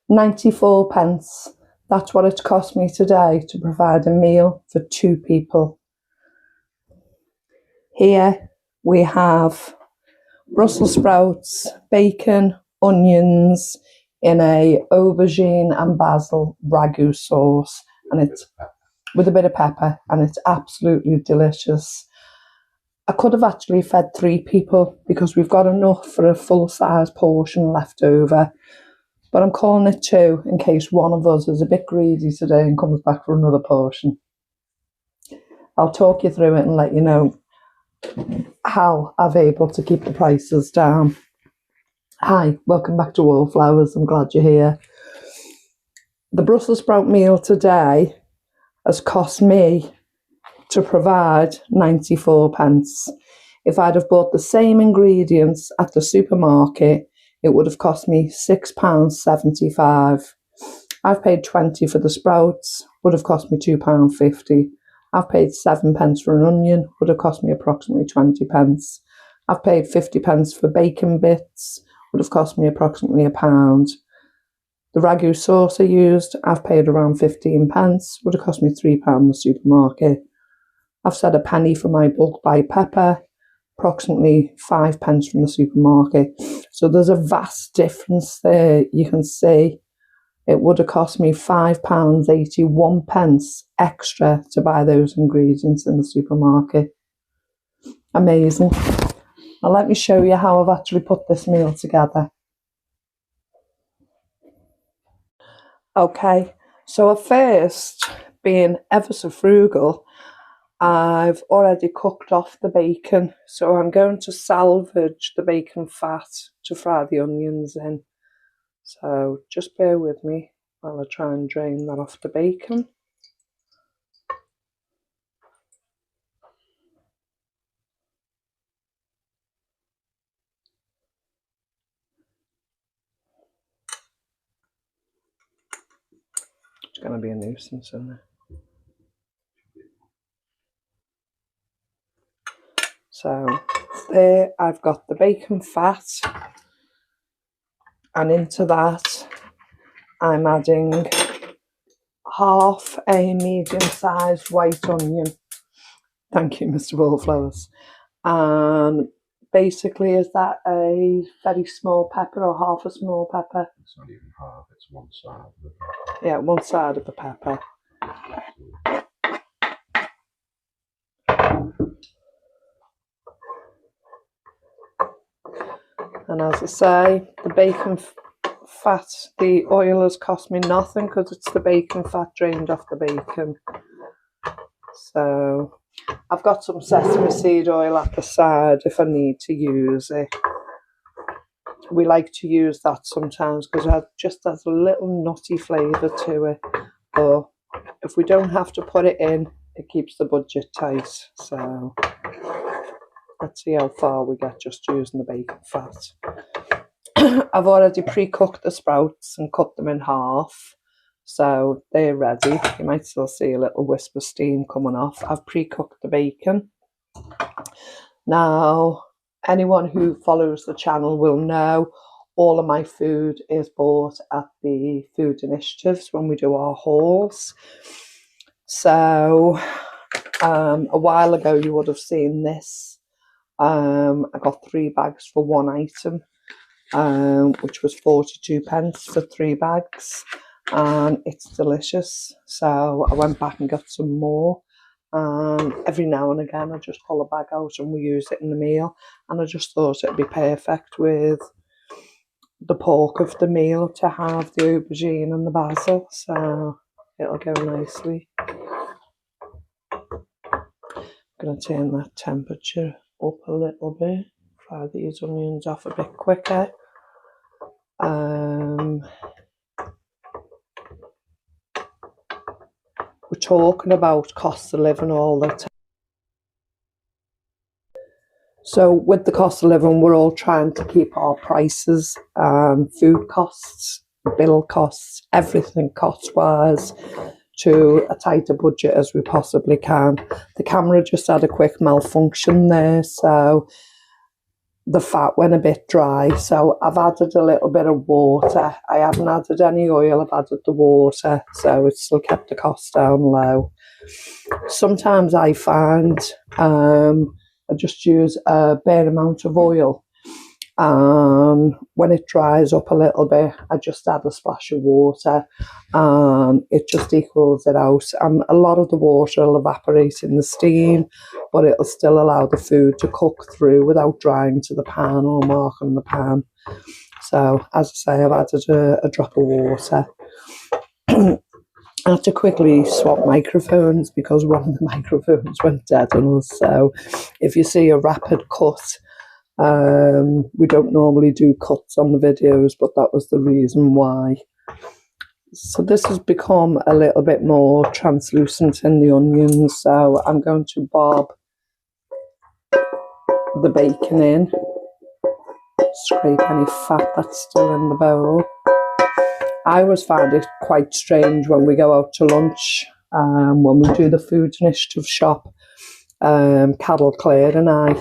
94 pence. That's what it cost me today to provide a meal for 2 people. Here we have Brussels sprouts, bacon, onions in a aubergine and basil ragu sauce, and it's with a bit of pepper, and it's absolutely delicious. I could have actually fed 3 people because we've got enough for a full-size portion left over. But I'm calling it 2 in case one of us is a bit greedy today and comes back for another portion. I'll talk you through it and let you know how I've been able to keep the prices down. Hi, welcome back to Wallflowers. I'm glad you're here. The Brussels sprout meal today has cost me to provide 94 pence. If I'd have bought the same ingredients at the supermarket, it would have cost me £6.75. I've paid 20 for the sprouts, would have cost me £2.50. I've paid 7 pence for an onion, would have cost me approximately 20 pence. I've paid 50 pence for bacon bits, would have cost me approximately £1. The ragu sauce I used, I've paid around 15 pence, would have cost me £3 in the supermarket. I've said a penny for my bulk buy pepper, approximately 5 pence from the supermarket. So there's a vast difference there. You can see it would have cost me £5.81 extra to buy those ingredients in the supermarket. Amazing. Now let me show you how I've actually put this meal together. Okay, so at first, being ever so frugal, I've already cooked off the bacon, so I'm going to salvage the bacon fat to fry the onions in. So just bear with me while I try and drain that off the bacon. It's going to be a nuisance, isn't it? So there I've got the bacon fat, and into that I'm adding half a medium-sized white onion. Thank you, Mr. Wallflowers. And basically, is that a very small pepper or half a small pepper? It's not even half, it's one side of the pepper. Yeah, one side of the pepper. And as I say, the bacon fat, the oil has cost me nothing because it's the bacon fat drained off the bacon. So I've got some sesame seed oil at the side if I need to use it. We like to use that sometimes because it just has a little nutty flavour to it. But if we don't have to put it in, it keeps the budget tight. So let's see how far we get just using the bacon fat. I've already pre-cooked the sprouts and cut them in half, so they're ready. You might still see a little wisp of steam coming off. I've pre-cooked the bacon. Now, anyone who follows the channel will know all of my food is bought at the food initiatives when we do our hauls. So a while ago you would have seen this. I got 3 bags for 1 item, which was 42 pence for 3 bags, and it's delicious. So I went back and got some more, and every now and again I just pull a bag out and we use it in the meal, and I just thought it'd be perfect with the pork of the meal to have the aubergine and the basil, so it'll go nicely. I'm going to turn that temperature up a little bit, fry these onions off a bit quicker. We're talking about cost of living all the time. So with the cost of living, we're all trying to keep our prices, food costs, bill costs, everything cost-wise, to a tighter budget as we possibly can. The camera just had a quick malfunction there, so the fat went a bit dry, so I've added a little bit of water. I haven't added any oil, I've added the water, so it's still kept the cost down low. Sometimes I find I just use a bare amount of oil, and when it dries up a little bit, I just add a splash of water, and it just equals it out. And a lot of the water will evaporate in the steam, but it'll still allow the food to cook through without drying to the pan or marking the pan. So, as I say, I've added a drop of water. I had to quickly swap microphones because one of the microphones went dead on us. So, if you see a rapid cut, we don't normally do cuts on the videos, but that was the reason why. So this has become a little bit more translucent in the onions, so I'm going to bob the bacon in, scrape any fat that's still in the bowl. I always find it quite strange when we go out to lunch, when we do the food initiative shop, Carol, Claire and I.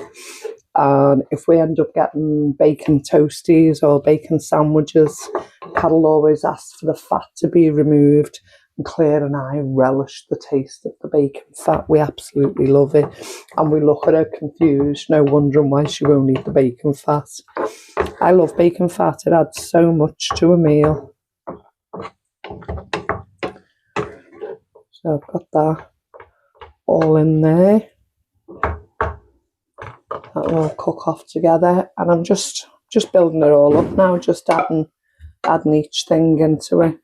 If we end up getting bacon toasties or bacon sandwiches, Carol always asks for the fat to be removed, and Claire and I relish the taste of the bacon fat. We absolutely love it, and we look at her confused, no wondering why she won't eat the bacon fat. I love bacon fat, it adds so much to a meal. So I've got that all in there. That will all cook off together, and I'm just building it all up now, just adding each thing into it.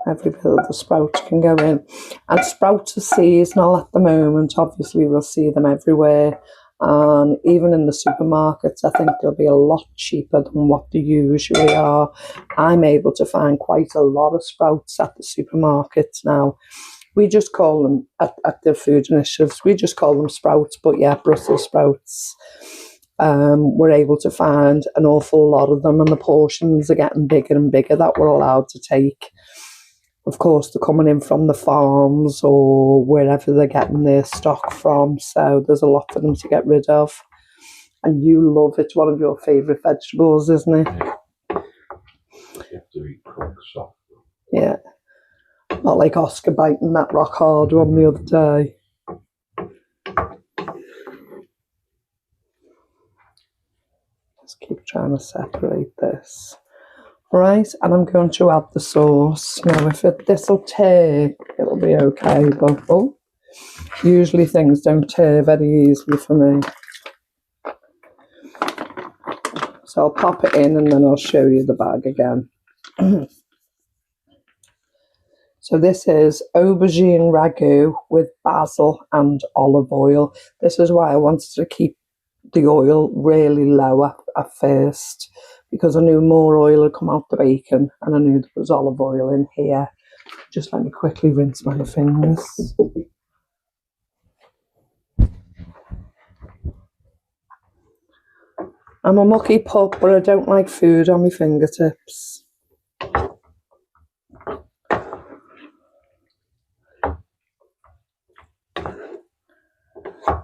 Every bit of the sprouts can go in, and sprouts are seasonal at the moment. Obviously we'll see them everywhere, and even in the supermarkets I think they'll be a lot cheaper than what they usually are. I'm able to find quite a lot of sprouts at the supermarkets now. We just call them, at the food initiatives, we just call them sprouts, but yeah, Brussels sprouts. We're able to find an awful lot of them, and the portions are getting bigger and bigger that we're allowed to take. Of course, they're coming in from the farms or wherever they're getting their stock from, so there's a lot for them to get rid of. And you love it, it's one of your favourite vegetables, isn't it? You have to eat cooked soft. Yeah. Not like Oscar biting that rock hard one the other day. Just keep trying to separate this. Right, and I'm going to add the sauce. Now, if this'll tear, it'll be okay, but usually things don't tear very easily for me. So I'll pop it in and then I'll show you the bag again. So this is aubergine ragu with basil and olive oil. This is why I wanted to keep the oil really low at first, because I knew more oil would come out the bacon, and I knew there was olive oil in here. Just let me quickly rinse my fingers. I'm a mucky pup, but I don't like food on my fingertips.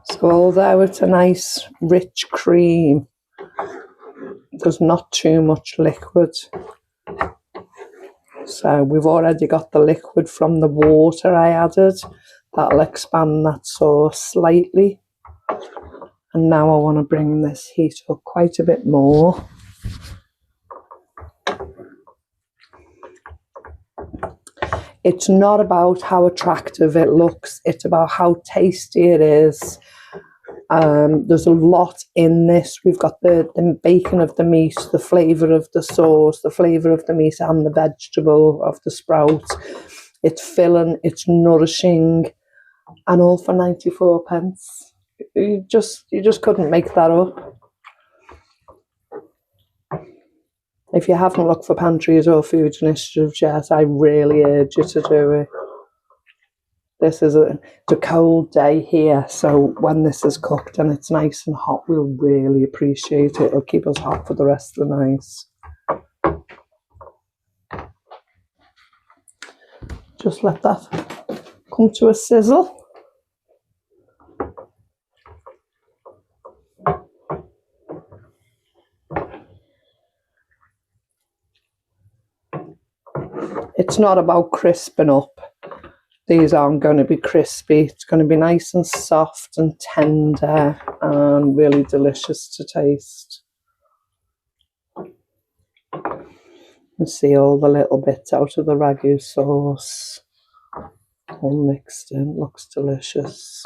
So although it's a nice rich cream, there's not too much liquid. So we've already got the liquid from the water I added. That'll expand that sauce slightly. And now I want to bring this heat up quite a bit more. It's not about how attractive it looks, it's about how tasty it is. There's a lot in this. We've got the bacon of the meat, the flavour of the sauce, the flavour of the meat and the vegetable of the sprout. It's filling, it's nourishing, and all for 94 pence. You just couldn't make that up. If you haven't looked for pantries or food initiatives yet, I really urge you to do it. This is a cold day here, so when this is cooked and it's nice and hot, we'll really appreciate it. It'll keep us hot for the rest of the night. Just let that come to a sizzle. It's not about crisping up. These aren't going to be crispy. It's going to be nice and soft and tender and really delicious to taste. You see all the little bits out of the ragu sauce. All mixed in. Looks delicious.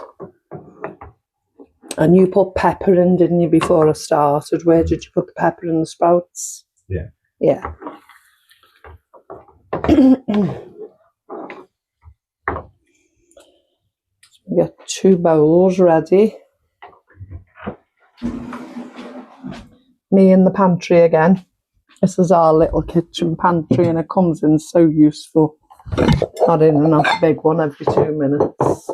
And you put pepper in, didn't you, before I started? Where did you put the pepper in the sprouts? Yeah. Yeah. We got 2 bowls ready. Me in the pantry again. This is our little kitchen pantry and it comes in so useful. Not in enough big one every 2 minutes.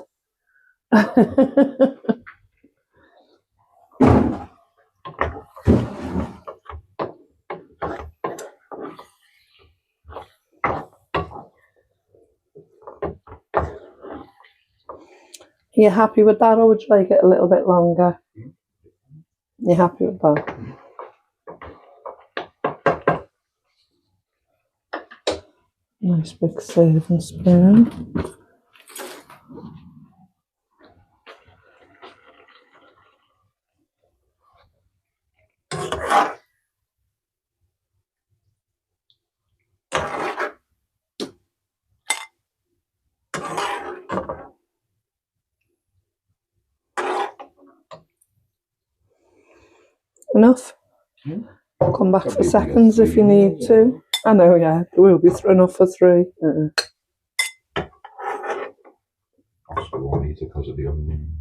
Are you happy with that or would you like it a little bit longer? You happy with that? Nice big serving spoon. Enough? Come back for seconds if you need to. I know, yeah, there will be enough for 3. Also, we won't eat it because of the onion.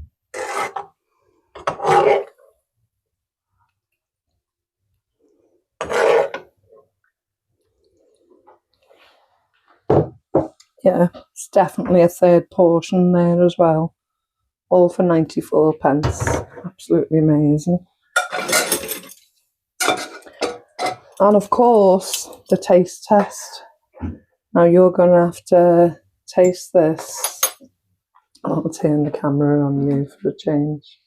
Yeah, it's definitely a 3rd portion there as well. All for 94 pence. Absolutely amazing. And of course, the taste test. Now you're going to have to taste this. I'll turn the camera on you for a change.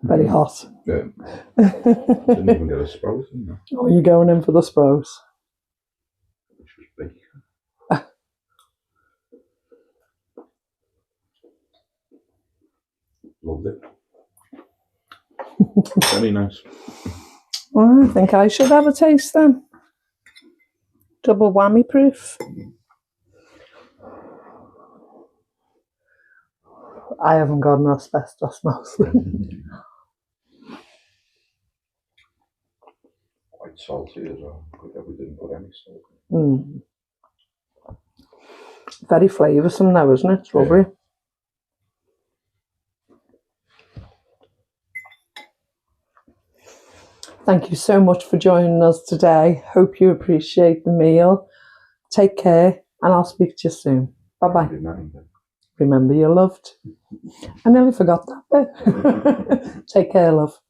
Very hot. Yeah. Didn't even get a sprout in there. Oh, you're going in for the sprouts? Which was big. Loved it. Very nice. Well, I think I should have a taste then. Double whammy proof. I haven't got an asbestos mouth. Quite salty as well. Good that we didn't put any salt in. Very flavoursome now, isn't it? It's lovely. Thank you so much for joining us today. Hope you appreciate the meal. Take care and I'll speak to you soon. Bye-bye. Remember you're loved. I nearly forgot that bit. Take care, love.